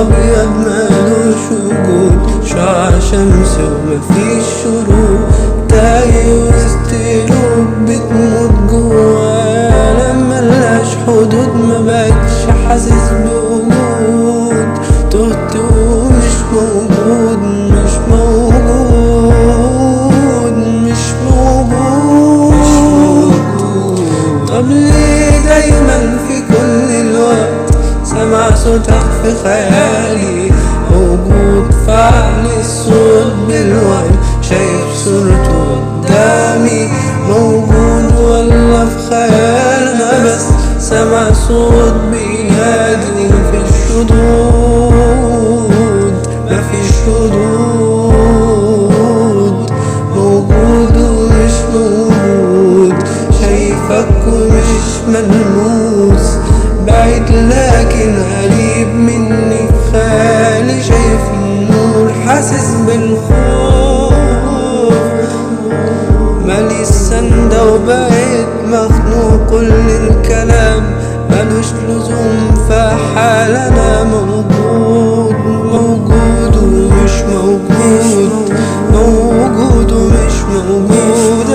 أبيض مالوش وجود، شعاع شمس ومفيش شروق، تايه وسط قلوب بتموت جوايا ملهاش حدود، مبقتش حاسس بوجود، تهت ومش موجود مش موجود مش موجود. طب ليه دايما في كل الوقت سمع صوتك في خيالي، موجود فعل الصوت بالوهم، شايف صورته قدامي، موجود ولا في خيالنا بس سمع صوت بينادي، مفيش حدود مفيش حدود، موجود ومش موجود، شايفك ومش ملموس، بعيد لكن قريب مني في خيالي، شايف النور حاسس بالخوف، مالي السندة وبقيت مخنوق، كل الكلام ملوش لزوم، فحال أنا موجود موجود ومش موجود، موجود ومش موجود.